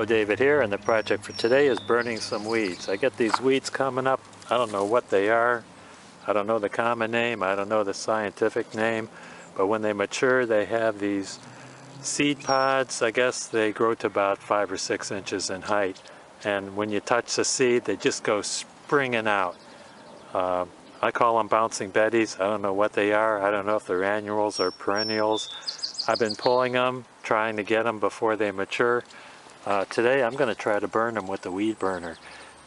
Hello, David here, and the project for today is burning some weeds. I get these weeds coming up. I don't know what they are. I don't know the common name. I don't know the scientific name. But when they mature, they have these seed pods. I guess they grow to about 5 or 6 inches in height. And when you touch the seed, they just go springing out. I call them bouncing betties. I don't know what they are. I don't know if they're annuals or perennials. I've been pulling them, trying to get them before they mature. Today I'm going to try to burn them with the weed burner.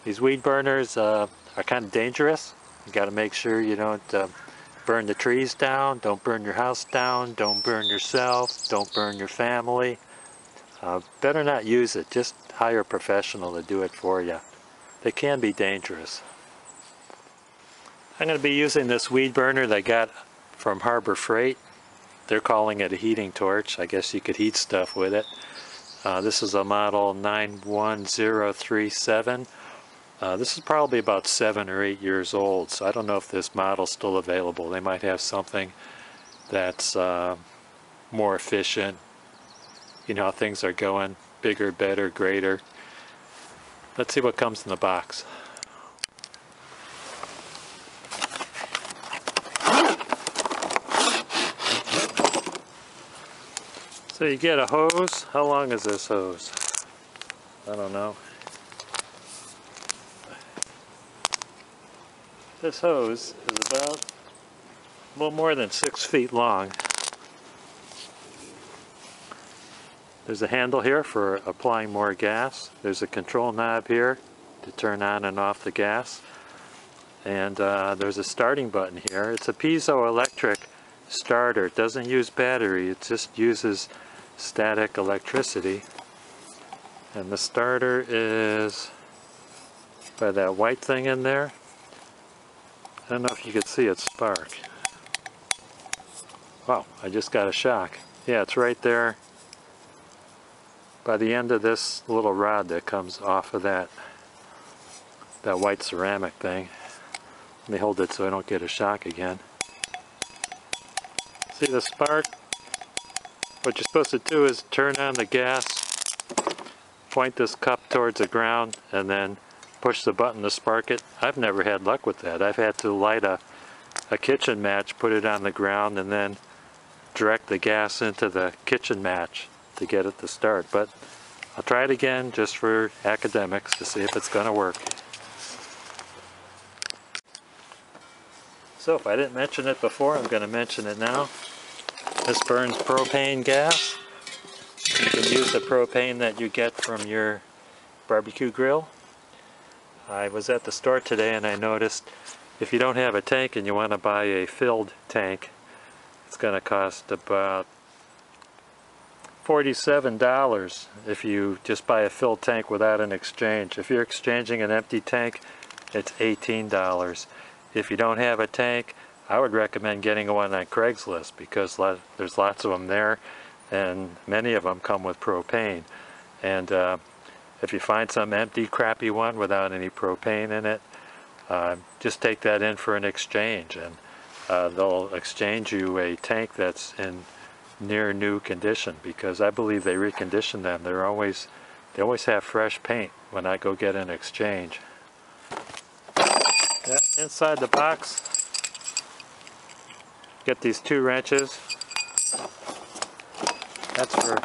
These weed burners are kind of dangerous. You got to make sure you don't burn the trees down, don't burn your house down, don't burn yourself, don't burn your family. Better not use it. Just hire a professional to do it for you. They can be dangerous. I'm going to be using this weed burner that I got from Harbor Freight. They're calling it a heating torch. I guess you could heat stuff with it. This is a model 91037. This is probably about 7 or 8 years old, so I don't know if this model's still available. They might have something that's more efficient. You know how things are going, bigger, better, greater. Let's see what comes in the box. So you get a hose. How long is this hose? I don't know. This hose is about a little more than 6 feet long. There's a handle here for applying more gas. There's a control knob here to turn on and off the gas. And there's a starting button here. It's a piezoelectric starter. It doesn't use battery. It just uses static electricity. And the starter is by that white thing in there. I don't know if you could see it spark. Wow, I just got a shock. Yeah, it's right there by the end of this little rod that comes off of that white ceramic thing. Let me hold it so I don't get a shock again. See the spark? What you're supposed to do is turn on the gas, point this cup towards the ground, and then push the button to spark it. I've never had luck with that. I've had to light a kitchen match, put it on the ground, and then direct the gas into the kitchen match to get it to start. But I'll try it again just for academics to see if it's going to work. So if I didn't mention it before, I'm going to mention it now. This burns propane gas. You can use the propane that you get from your barbecue grill. I was at the store today and I noticed if you don't have a tank and you want to buy a filled tank, it's going to cost about $47 if you just buy a filled tank without an exchange. If you're exchanging an empty tank, it's $18. If you don't have a tank, I would recommend getting one on Craigslist because there's lots of them there, and many of them come with propane. And if you find some empty, crappy one without any propane in it, just take that in for an exchange, and they'll exchange you a tank that's in near new condition, because I believe they recondition them. They always have fresh paint when I go get an exchange. Yeah, inside the box, get these 2 wrenches. That's for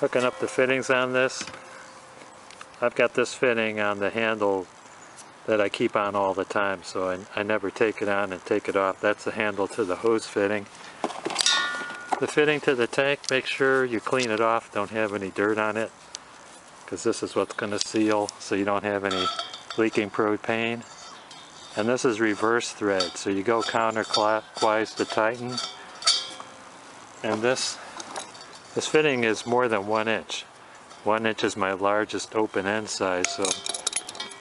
hooking up the fittings on this. I've got this fitting on the handle that I keep on all the time, so I never take it on and take it off. That's the handle to the hose fitting. The fitting to the tank, make sure you clean it off, don't have any dirt on it, because this is what's going to seal so you don't have any leaking propane. And this is reverse thread, so you go counterclockwise to tighten. And this fitting is more than 1 inch. 1 inch is my largest open end size, so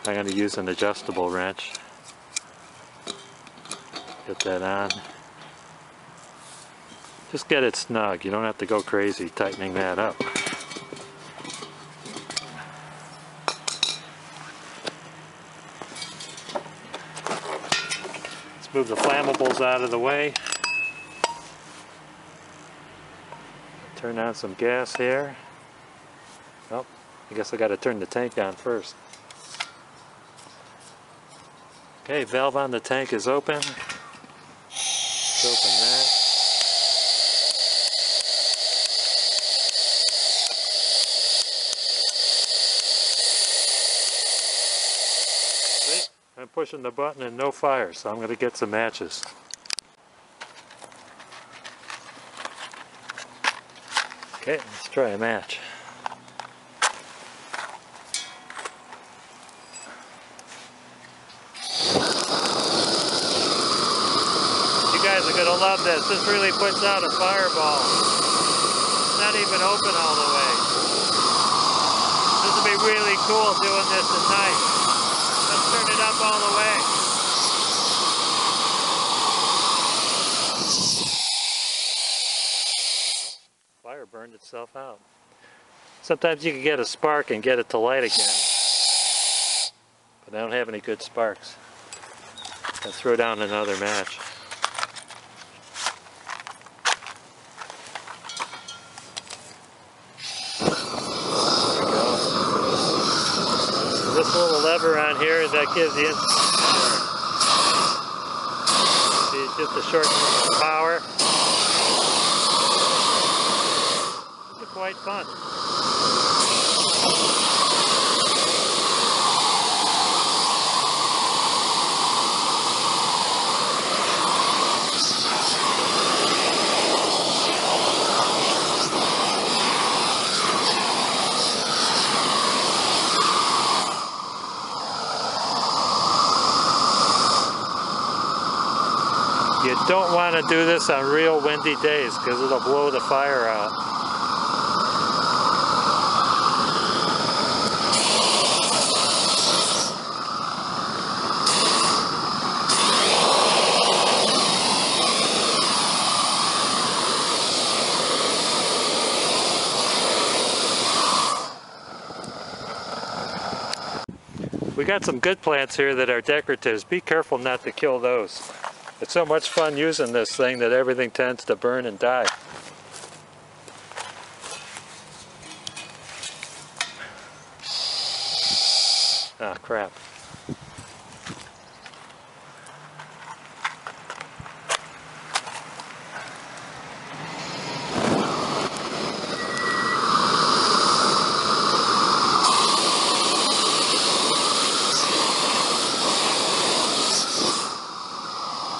I'm going to use an adjustable wrench. Get that on. Just get it snug. You don't have to go crazy tightening that up. Move the flammables out of the way. Turn on some gas here. I guess I got to turn the tank on first. Okay, valve on the tank is open. Let's open that. See? I'm pushing the button and no fire, so I'm going to get some matches. Okay, let's try a match. You guys are going to love this. This really puts out a fireball. It's not even open all the way. This would be really cool doing this at night. Let's turn it up all the way. Fire burned itself out. Sometimes you can get a spark and get it to light again. But I don't have any good sparks. I'll throw down another match. This little lever on here, that gives the see, it's just a short power. It's quite fun. You don't want to do this on real windy days because it'll blow the fire out. We got some good plants here that are decoratives. Be careful not to kill those. It's so much fun using this thing that everything tends to burn and die. Ah, crap.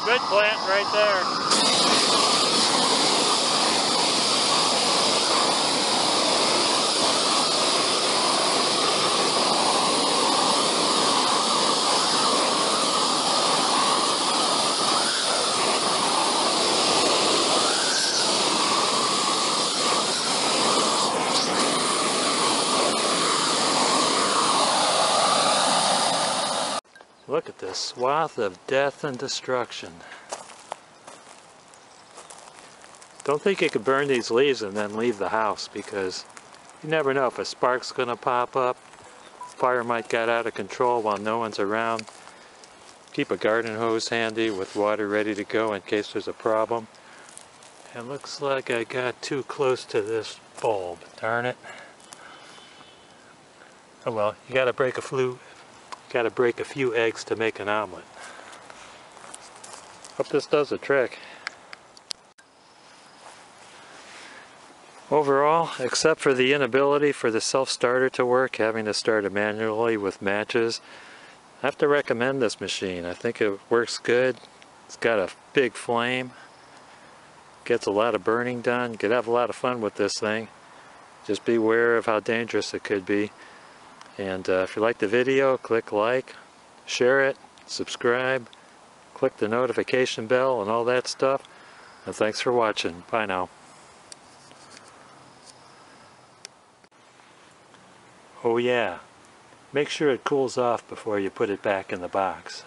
Good plant right there. Look at this swath of death and destruction. Don't think you could burn these leaves and then leave the house, because you never know if a spark's going to pop up. Fire might get out of control while no one's around. Keep a garden hose handy with water ready to go in case there's a problem. It looks like I got too close to this bulb. Darn it. Oh well, you gotta break a few eggs to make an omelet. Hope this does the trick. Overall, except for the inability for the self-starter to work, having to start it manually with matches, I have to recommend this machine. I think it works good. It's got a big flame. Gets a lot of burning done. You could have a lot of fun with this thing. Just be aware of how dangerous it could be. And if you like the video, click like, share it, subscribe, click the notification bell and all that stuff. And thanks for watching. Bye now. Oh yeah, make sure it cools off before you put it back in the box.